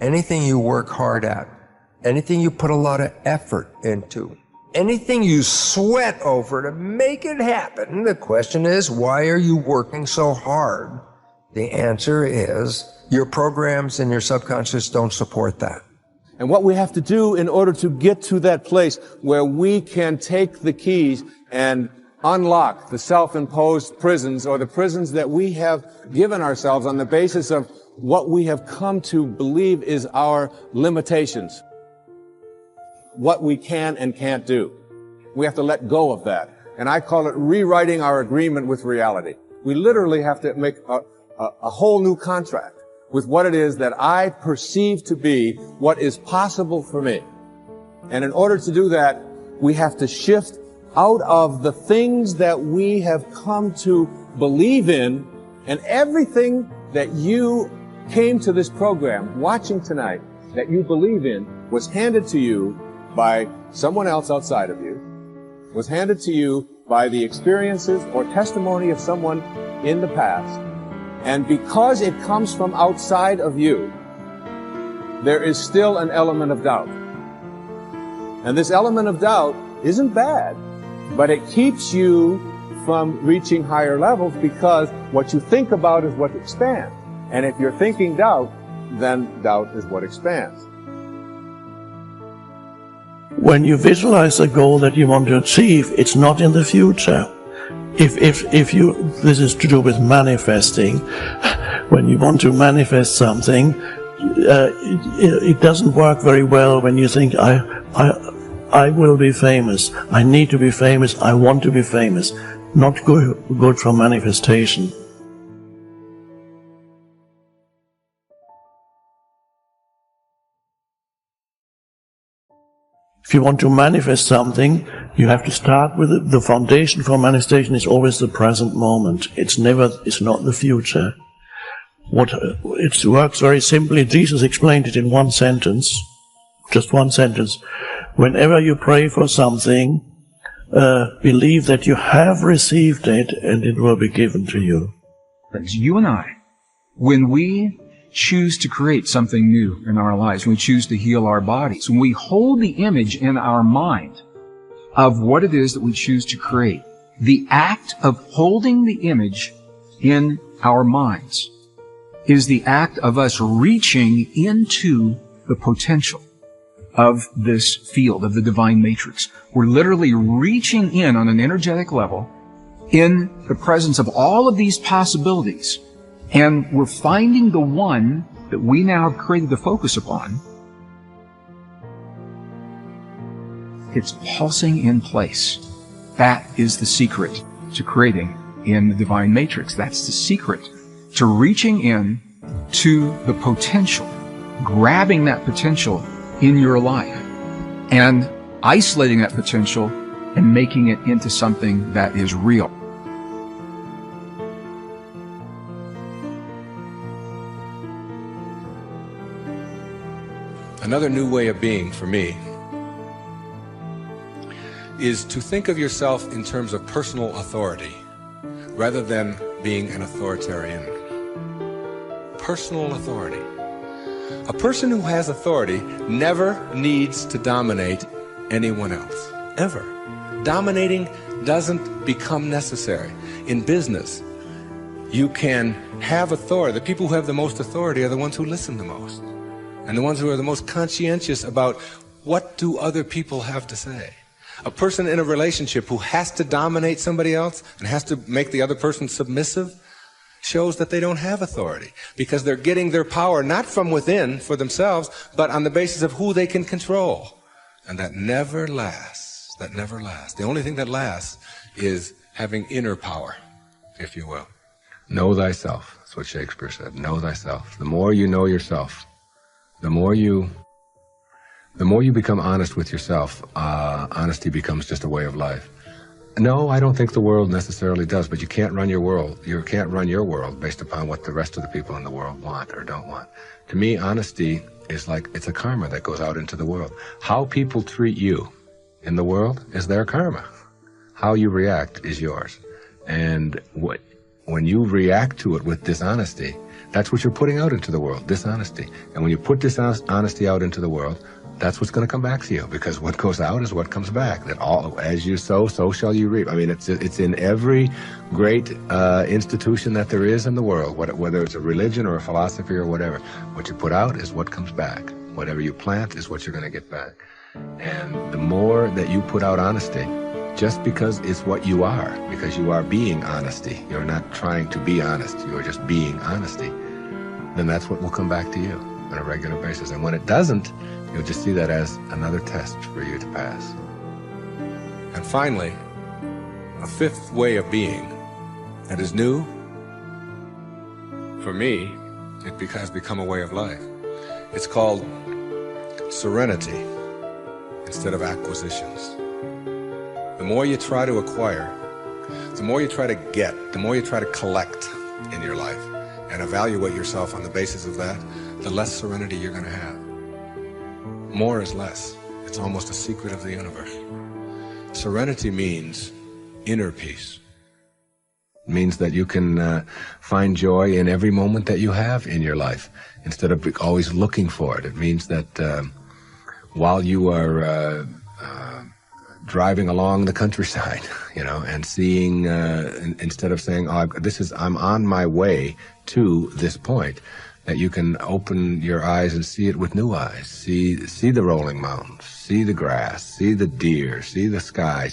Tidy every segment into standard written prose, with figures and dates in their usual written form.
Anything you work hard at, anything you put a lot of effort into, anything you sweat over to make it happen, the question is, why are you working so hard? The answer is, your programs and your subconscious don't support that. And what we have to do in order to get to that place where we can take the keys and unlock the self-imposed prisons, or the prisons that we have given ourselves on the basis of what we have come to believe is our limitations, what we can and can't do. We have to let go of that. And I call it rewriting our agreement with reality. We literally have to make a whole new contract with what it is that I perceive to be what is possible for me. And in order to do that, we have to shift out of the things that we have come to believe in, and everything that you came to this program watching tonight that you believe in was handed to you by someone else outside of you, was handed to you by the experiences or testimony of someone in the past. And because it comes from outside of you, there is still an element of doubt. And this element of doubt isn't bad, but it keeps you from reaching higher levels, because what you think about is what expands. And if you're thinking doubt, then doubt is what expands. When you visualize a goal that you want to achieve, it's not in the future. This is to do with manifesting. When you want to manifest something, it doesn't work very well when you think, I will be famous, I need to be famous, I want to be famous. Not good for manifestation. If you want to manifest something, you have to start with the foundation for manifestation is always the present moment. It's not the future. It works very simply. Jesus explained it in one sentence, just one sentence. Whenever you pray for something, believe that you have received it and it will be given to you. Friends, you and I, when we choose to create something new in our lives, when we choose to heal our bodies, when we hold the image in our mind of what it is that we choose to create, the act of holding the image in our minds is the act of us reaching into the potential of this field, of the divine matrix. We're literally reaching in on an energetic level in the presence of all of these possibilities, and we're finding the one that we now have created the focus upon. It's pulsing in place. That is the secret to creating in the divine matrix. That's the secret to reaching in to the potential, grabbing that potential in your life and isolating that potential and making it into something that is real. Another new way of being for me is to think of yourself in terms of personal authority rather than being an authoritarian. Personal authority. A person who has authority never needs to dominate anyone else, ever. Dominating doesn't become necessary. In business, you can have authority. The people who have the most authority are the ones who listen the most, and the ones who are the most conscientious about what do other people have to say. A person in a relationship who has to dominate somebody else and has to make the other person submissive shows that they don't have authority, because they're getting their power not from within for themselves, but on the basis of who they can control. And that never lasts. That never lasts. The only thing that lasts is having inner power, if you will. Know thyself. That's what Shakespeare said. Know thyself. The more you know yourself, the more you become honest with yourself, honesty becomes just a way of life. No, I don't think the world necessarily does, but you can't run your world. You can't run your world based upon what the rest of the people in the world want or don't want. To me, honesty is like, it's a karma that goes out into the world. How people treat you in the world is their karma. How you react is yours. And when you react to it with dishonesty, That's what you're putting out into the world, dishonesty. And when you put dishonesty out into the world, that's what's going to come back to you, because what goes out is what comes back. That all, as you sow, so shall you reap. I mean, it's in every great institution that there is in the world, whether it's a religion or a philosophy or whatever. What you put out is what comes back. Whatever you plant is what you're going to get back. And the more that you put out honesty, just because it's what you are, because you are being honesty, you're not trying to be honest, you're just being honesty, then that's what will come back to you on a regular basis. And when it doesn't, you'll just see that as another test for you to pass. And finally, a fifth way of being that is new, for me, it has become a way of life. It's called serenity instead of acquisitions. The more you try to acquire, the more you try to get, the more you try to collect in your life and evaluate yourself on the basis of that, the less serenity you're going to have. More is less. It's almost a secret of the universe. Serenity means inner peace. It means that you can find joy in every moment that you have in your life instead of always looking for it. It means that while you are driving along the countryside, and seeing, instead of saying, oh, I'm on my way to this point, that you can open your eyes and see it with new eyes. See the rolling mountains, see the grass, see the deer, see the sky.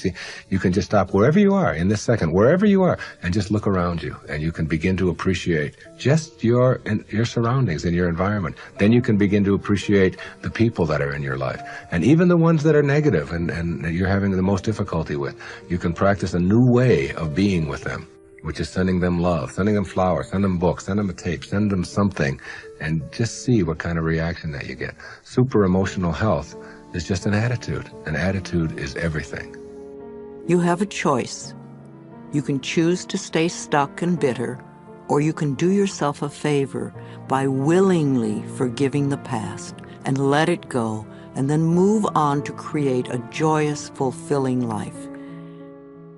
You can just stop wherever you are in this second, wherever you are, and just look around you, and you can begin to appreciate just your surroundings and your environment. Then you can begin to appreciate the people that are in your life, and even the ones that are negative and you're having the most difficulty with. You can practice a new way of being with them, which is sending them love, sending them flowers, send them books, send them a tape, send them something, and just see what kind of reaction that you get. Super emotional health is just an attitude. An attitude is everything. You have a choice. You can choose to stay stuck and bitter, or you can do yourself a favor by willingly forgiving the past and let it go, and then move on to create a joyous, fulfilling life.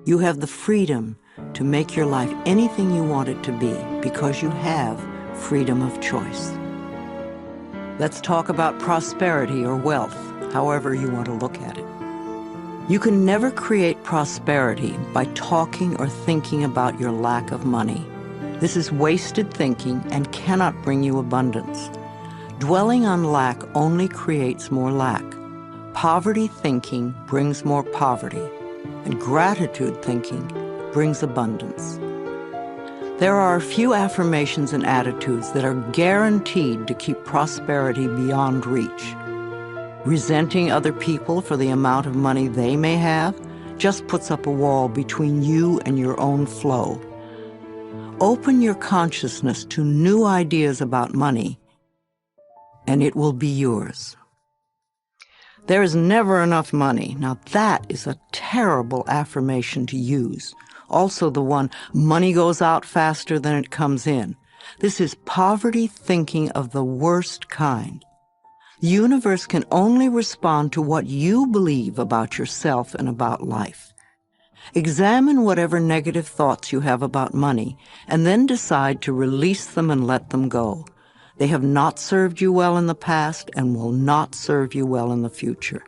You have the freedom to make your life anything you want it to be, because you have freedom of choice. Let's talk about prosperity or wealth, however you want to look at it. You can never create prosperity by talking or thinking about your lack of money. This is wasted thinking and cannot bring you abundance. Dwelling on lack only creates more lack. Poverty thinking brings more poverty, and gratitude thinking brings abundance. There are a few affirmations and attitudes that are guaranteed to keep prosperity beyond reach. Resenting other people for the amount of money they may have just puts up a wall between you and your own flow. Open your consciousness to new ideas about money, and it will be yours. There is never enough money. Now that is a terrible affirmation to use. Also the one, money goes out faster than it comes in. This is poverty thinking of the worst kind. The universe can only respond to what you believe about yourself and about life. Examine whatever negative thoughts you have about money, and then decide to release them and let them go. They have not served you well in the past and will not serve you well in the future.